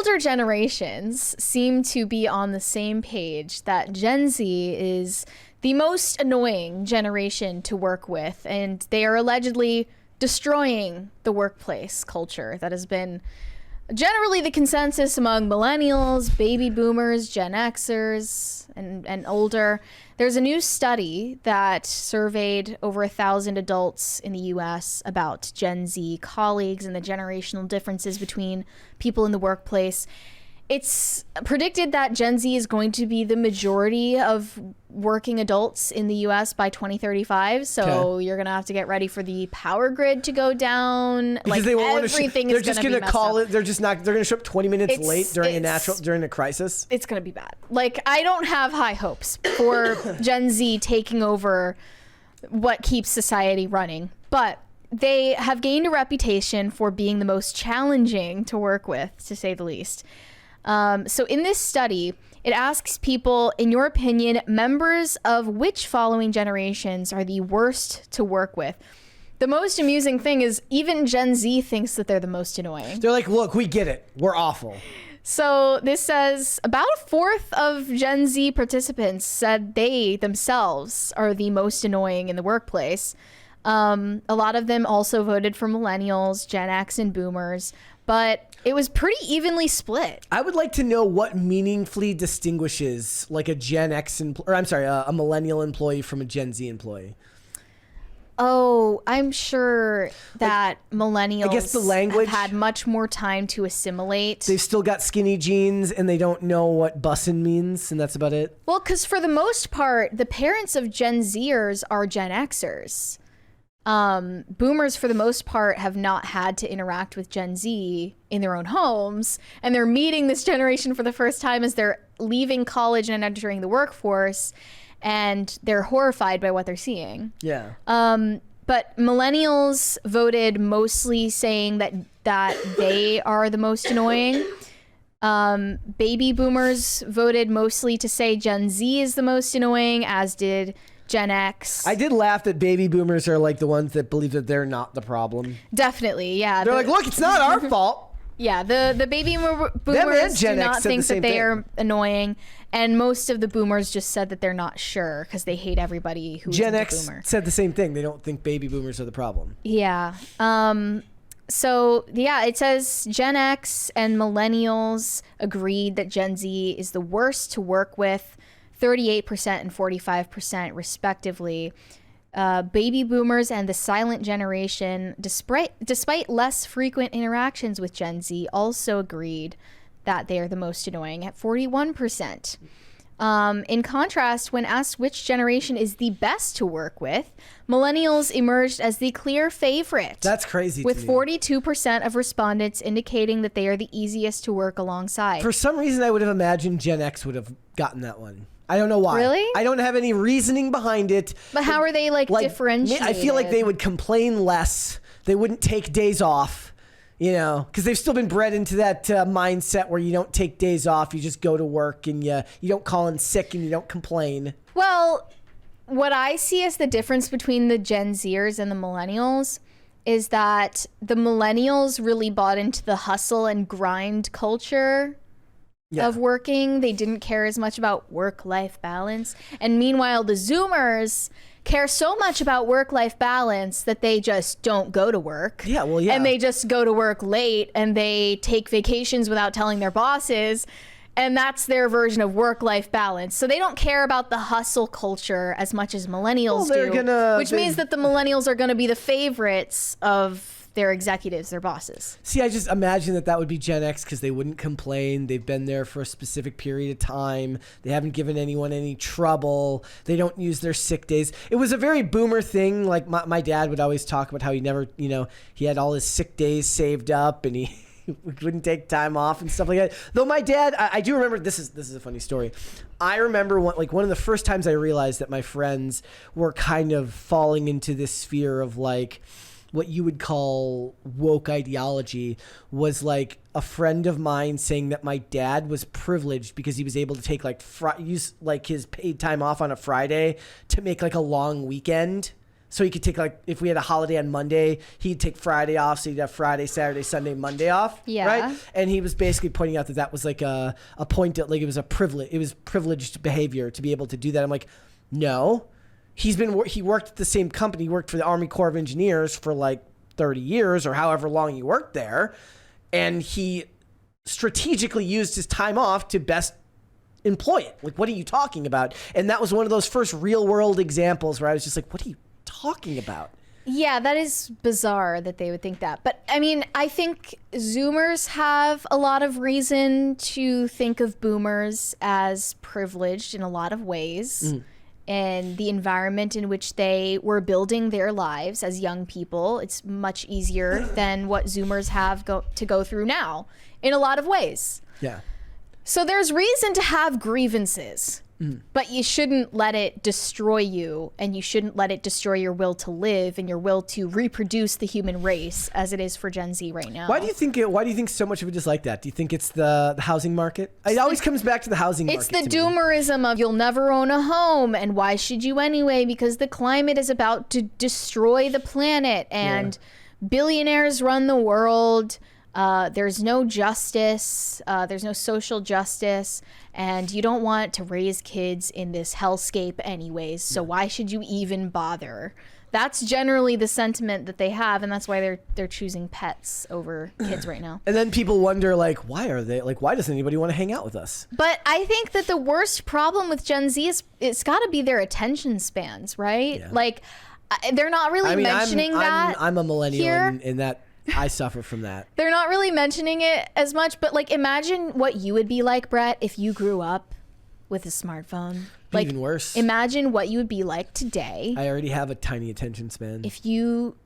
older generations seem to be on the same page that Gen Z is the most annoying generation to work with, and they are allegedly destroying the workplace culture that has been generally the consensus among millennials, baby boomers, Gen Xers, and older. There's a new study that surveyed over 1,000 adults in the US about Gen Z colleagues and the generational differences between people in the workplace. It's predicted that Gen Z is going to be the majority of working adults in the US by 2035. So you're going to have to get ready for the power grid to go down. Because like they won't everything they're is just going to call it. They're going to show up 20 minutes late during a crisis. It's going to be bad. Like, I don't have high hopes for Gen Z taking over what keeps society running, but they have gained a reputation for being the most challenging to work with, to say the least. So in this study, it asks people, in your opinion, members of which following generations are the worst to work with? The most amusing thing is even Gen Z thinks that they're the most annoying. They're like, look, we get it. We're awful. So this says about a fourth of Gen Z participants said they themselves are the most annoying in the workplace. A lot of them also voted for millennials, Gen X, and boomers, but it was pretty evenly split. I would like to know what meaningfully distinguishes like a a millennial employee from a Gen Z employee. Oh, I'm sure that millennials, I guess the language have had much more time to assimilate. They've still got skinny jeans and they don't know what bussin' means, and that's about it. Well, because for the most part, the parents of Gen Zers are Gen Xers. Boomers, for the most part, have not had to interact with Gen Z in their own homes, and they're meeting this generation for the first time as they're leaving college and entering the workforce, and they're horrified by what they're seeing. Yeah. But millennials voted mostly saying that they are the most annoying. Baby boomers voted mostly to say Gen Z is the most annoying, as did Gen X. I did laugh that baby boomers are like the ones that believe that they're not the problem. Definitely, yeah. They're like, look, it's not our fault. Yeah, the baby boomers do not think that they are annoying, and most of the boomers just said that they're not sure because they hate everybody who's Gen a X boomer. said the same thing. They don't think baby boomers are the problem. Yeah. So, yeah, it says Gen X and millennials agreed that Gen Z is the worst to work with, 38% and 45% respectively. Baby boomers and the silent generation, despite less frequent interactions with Gen Z, also agreed that they are the most annoying at 41%. In contrast, when asked which generation is the best to work with, millennials emerged as the clear favorite. That's crazy. With 42% of respondents indicating that they are the easiest to work alongside. For some reason, I would have imagined Gen X would have gotten that one. I don't know why. Really? I don't have any reasoning behind it. But how are they differentiated? I feel like they would complain less. They wouldn't take days off, because they've still been bred into that mindset where you don't take days off. You just go to work and you don't call in sick and you don't complain. Well, what I see as the difference between the Gen Zers and the millennials is that the millennials really bought into the hustle and grind culture of working. They didn't care as much about work-life balance. And meanwhile, the Zoomers care so much about work-life balance that they just don't go to work. Yeah, well, yeah. And they just go to work late and they take vacations without telling their bosses. And that's their version of work-life balance. So they don't care about the hustle culture as much as millennials do. Which means that the millennials are going to be the favorites of their executives, their bosses. See, I just imagine that would be Gen X because they wouldn't complain. They've been there for a specific period of time. They haven't given anyone any trouble. They don't use their sick days. It was a very boomer thing. Like my dad would always talk about how he never, he had all his sick days saved up and he wouldn't take time off and stuff like that. Though my dad, I do remember, this is a funny story. I remember one of the first times I realized that my friends were kind of falling into this sphere of what you would call woke ideology was like a friend of mine saying that my dad was privileged because he was able to take use his paid time off on a Friday to make a long weekend So he could take, like, if we had a holiday on Monday, he'd take Friday off. So he'd have Friday, Saturday, Sunday, Monday off. Yeah. Right. And he was basically pointing out that was like a point that, like, it was a privilege. It was privileged behavior to be able to do that. I'm like, no, he worked at the same company. He worked for the Army Corps of Engineers for like 30 years or however long he worked there. And he strategically used his time off to best employ it. Like, what are you talking about? And that was one of those first real world examples where I was just like, what are you talking about? Yeah, that is bizarre that they would think that. But I mean, I think Zoomers have a lot of reason to think of Boomers as privileged in a lot of ways. And the environment in which they were building their lives as young people, it's much easier than what Zoomers have to go through now in a lot of ways. Yeah. So there's reason to have grievances. But you shouldn't let it destroy you, and you shouldn't let it destroy your will to live and your will to reproduce the human race as it is for Gen Z right now. Why do you think so much of it is like that? Do you think it's the housing market? It always comes back to the housing market. It's the doomerism of you'll never own a home, and why should you anyway? Because the climate is about to destroy the planet, and billionaires run the world. There's no justice. There's no social justice. And you don't want to raise kids in this hellscape anyways. So why should you even bother? That's generally the sentiment that they have. And that's why they're choosing pets over kids right now. And then people wonder, like, why doesn't anybody want to hang out with us? But I think that the worst problem with Gen Z is it's got to be their attention spans, right? Yeah. Like, they're not really mentioning that. I'm a millennial here. in that I suffer from that. They're not really mentioning it as much, but like, imagine what you would be like, Brett, if you grew up with a smartphone. Like, even worse. Imagine what you would be like today. I already have a tiny attention span. If you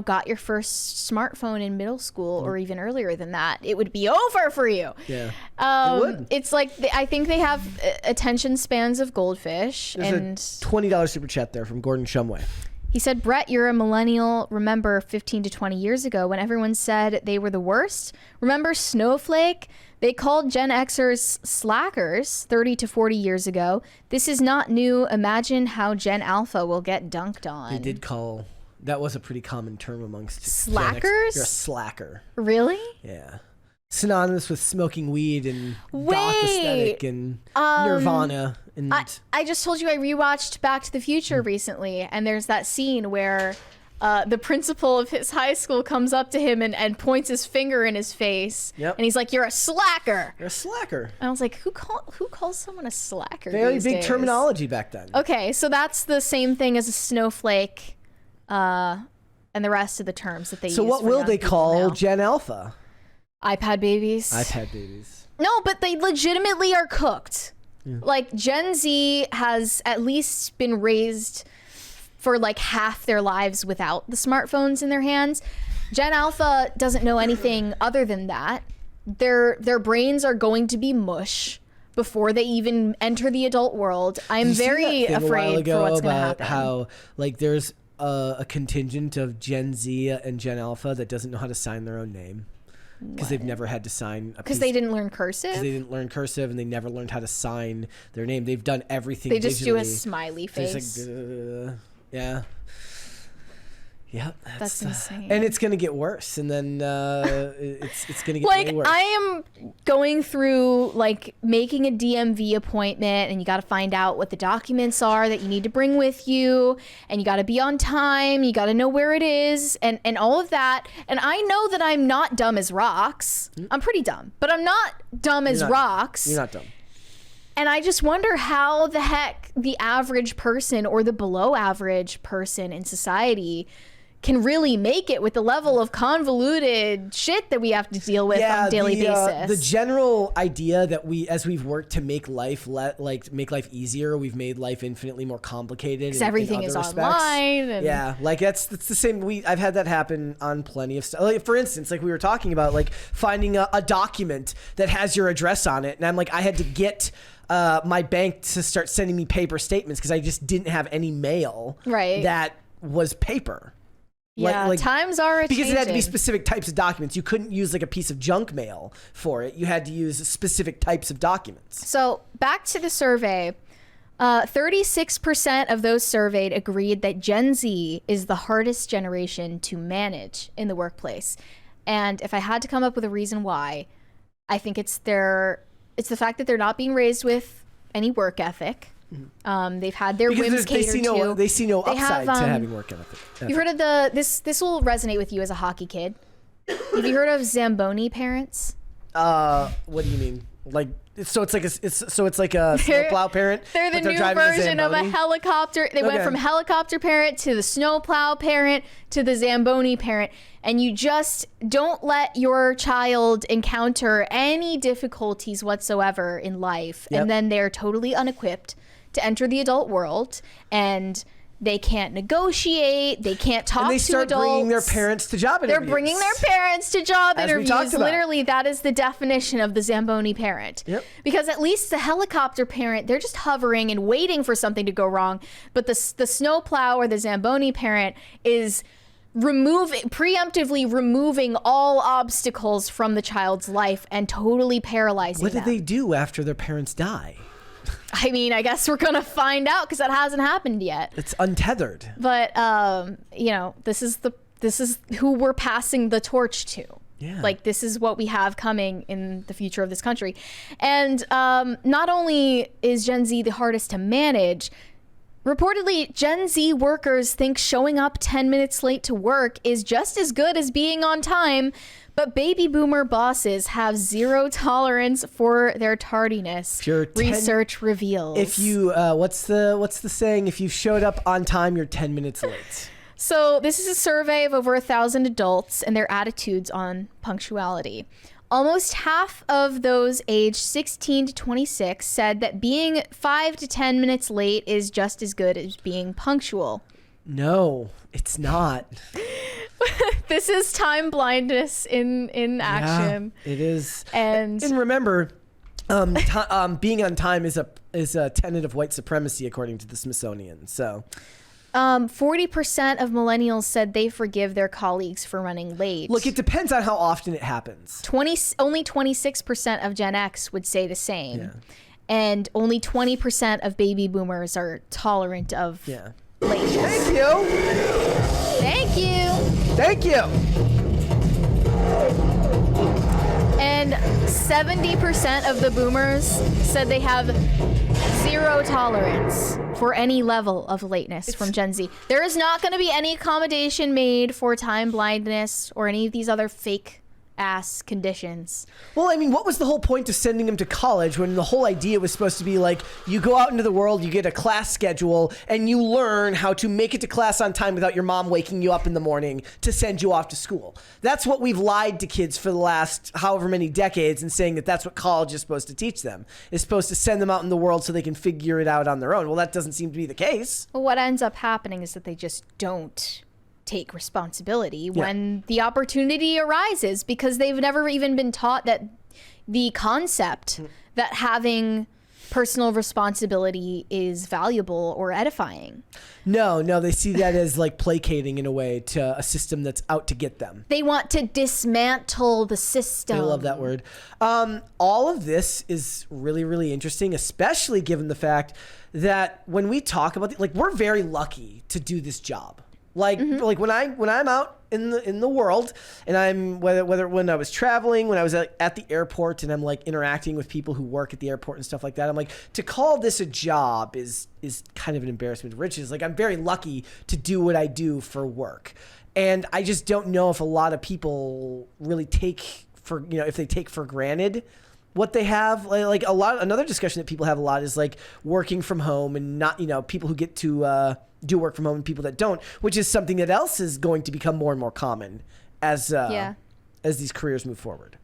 got your first smartphone in middle school or even earlier than that, it would be over for you. Yeah, it would. It's like, I think they have attention spans of goldfish. There's and a $20 super chat there from Gordon Shumway. He said, Brett, you're a millennial. Remember 15 to 20 years ago when everyone said they were the worst? Remember Snowflake? They called Gen Xers slackers 30 to 40 years ago. This is not new. Imagine how Gen Alpha will get dunked on. They did call, that was a pretty common term amongst slackers? Gen X. You're a slacker. Really? Yeah. Synonymous with smoking weed and goth aesthetic and Nirvana. And I just told you I rewatched Back to the Future recently, and there's that scene where the principal of his high school comes up to him and points his finger in his face. Yep. And he's like, "You're a slacker." You're a slacker. And I was like, who calls someone a slacker? Very these big days? terminology back then. Okay, so that's the same thing as a snowflake, and the rest of the terms that they use. So what for will young they people call now. Gen Alpha? iPad babies? iPad babies. No, but they legitimately are cooked. Yeah. Like, Gen Z has at least been raised for like half their lives without the smartphones in their hands. Gen Alpha doesn't know anything other than that. Their brains are going to be mush before they even enter the adult world. I'm very afraid for what's going to happen. How, like, there's a contingent of Gen Z and Gen Alpha that doesn't know how to sign their own name. Because they've never had to sign a because they didn't learn cursive. Because they didn't learn cursive, and they never learned how to sign their name. They've done everything. They just digitally. do a smiley face. Like, yeah. Yep. That's insane. And it's gonna get worse, and then it's gonna get like, way worse. I am going through like making a DMV appointment, and you got to find out what the documents are that you need to bring with you, and you got to be on time. You got to know where it is, and all of that. And I know that I'm not dumb as rocks. I'm pretty dumb, but I'm not dumb as rocks. You're not dumb. And I just wonder how the heck the average person or the below average person in society can really make it with the level of convoluted shit that we have to deal with on a daily basis. The general idea that as we've worked to make life easier, we've made life infinitely more complicated. Because everything is online. Yeah, like that's the same. I've had that happen on plenty of stuff. Like, for instance, like we were talking about, like finding a document that has your address on it, and I'm like, I had to get my bank to start sending me paper statements because I just didn't have any mail that was paper. Yeah, times are changing. Because it had to be specific types of documents. You couldn't use like a piece of junk mail for it. You had to use specific types of documents. So back to the survey. 36% of those surveyed agreed that Gen Z is the hardest generation to manage in the workplace. And if I had to come up with a reason why, I think it's the fact that they're not being raised with any work ethic. They've had their whims catered to. They see no upside to having work ethic. You've heard of this will resonate with you as a hockey kid. Have you heard of Zamboni parents? What do you mean? Like, so it's like a snowplow parent. They're the new version of a helicopter. They went from helicopter parent to the snowplow parent to the Zamboni parent. And you just don't let your child encounter any difficulties whatsoever in life. Yep. And then they're totally unequipped to enter the adult world, and they can't negotiate. They can't talk to adults. And they start bringing their parents to job interviews. They're bringing their parents to job interviews. We talked about. Literally, that is the definition of the Zamboni parent. Yep. Because at least the helicopter parent, they're just hovering and waiting for something to go wrong. But the snowplow or the Zamboni parent is preemptively removing all obstacles from the child's life and totally paralyzing them. What do they do after their parents die? I mean, I guess we're gonna find out because that hasn't happened yet. It's untethered. But this is who we're passing the torch to. Yeah. Like, this is what we have coming in the future of this country. And not only is Gen Z the hardest to manage, reportedly, Gen Z workers think showing up 10 minutes late to work is just as good as being on time, but baby boomer bosses have zero tolerance for their tardiness. Research reveals. If you, what's the saying? If you showed up on time, you're 10 minutes late. So this is a survey of over 1,000 adults and their attitudes on punctuality. Almost half of those aged 16 to 26 said that being 5 to 10 minutes late is just as good as being punctual. No, it's not. This is time blindness in action. Yeah, it is. And remember, being on time is a tenet of white supremacy, according to the Smithsonian. So 40% of millennials said they forgive their colleagues for running late. Look, it depends on how often it happens. Only 26% of Gen X would say the same. Yeah. And only 20% of baby boomers are tolerant of late. Thank you. Thank you. Thank you. And 70% of the boomers said they have zero tolerance for any level of lateness from Gen Z. There is not going to be any accommodation made for time blindness or any of these other fake ass conditions. Well, I mean, what was the whole point of sending them to college when the whole idea was supposed to be like, you go out into the world, you get a class schedule, and you learn how to make it to class on time without your mom waking you up in the morning to send you off to school. That's what we've lied to kids for the last however many decades, and saying that that's what college is supposed to teach them. It's supposed to send them out in the world so they can figure it out on their own. Well, that doesn't seem to be the case. Well, what ends up happening is that they just don't take responsibility when the opportunity arises, because they've never even been taught that the concept that having personal responsibility is valuable or edifying. No, they see that as like placating in a way to a system that's out to get them. They want to dismantle the system. I love that word. All of this is really, really interesting, especially given the fact that when we talk about we're very lucky to do this job. Like when I'm out in the world, and I'm whether when I was traveling, when I was at the airport, and I'm like interacting with people who work at the airport and stuff like that, I'm like, to call this a job is kind of an embarrassment of riches. Like, I'm very lucky to do what I do for work, and I just don't know if a lot of people really take for granted what they have. Another discussion that people have a lot is like working from home, and not, people who get to do work from home and people that don't, which is something that else is going to become more and more common as these careers move forward.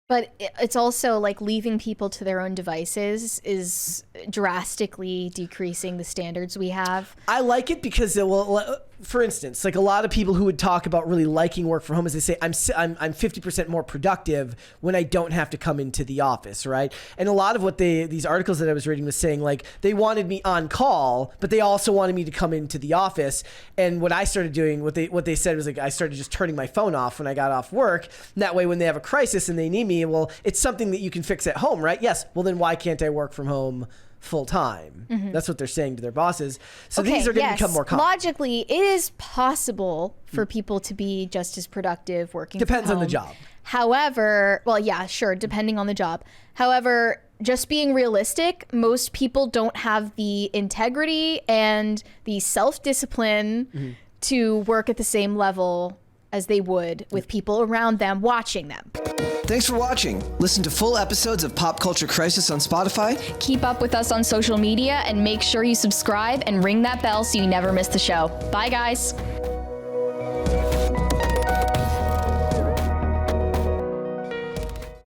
But it's also like leaving people to their own devices is drastically decreasing the standards we have. I like it because it will, for instance, like a lot of people who would talk about really liking work from home is they say, I'm 50% more productive when I don't have to come into the office, right? And a lot of what these articles that I was reading was saying, like, they wanted me on call, but they also wanted me to come into the office. And what I started doing, what they said was, like, I started just turning my phone off when I got off work. And that way, when they have a crisis and they need me, well, it's something that you can fix at home, right? Yes. Well, then why can't I work from home full time. That's what they're saying to their bosses. So Okay, these are going to become more common. Logically, it is possible for people to be just as productive working from Depends on the home. job. However, well, yeah, sure, depending on the job. However, just being realistic, most people don't have the integrity and the self-discipline to work at the same level as they would with people around them watching them. Thanks for watching. Listen to full episodes of Pop Culture Crisis on Spotify. Keep up with us on social media and make sure you subscribe and ring that bell so you never miss the show. Bye, guys.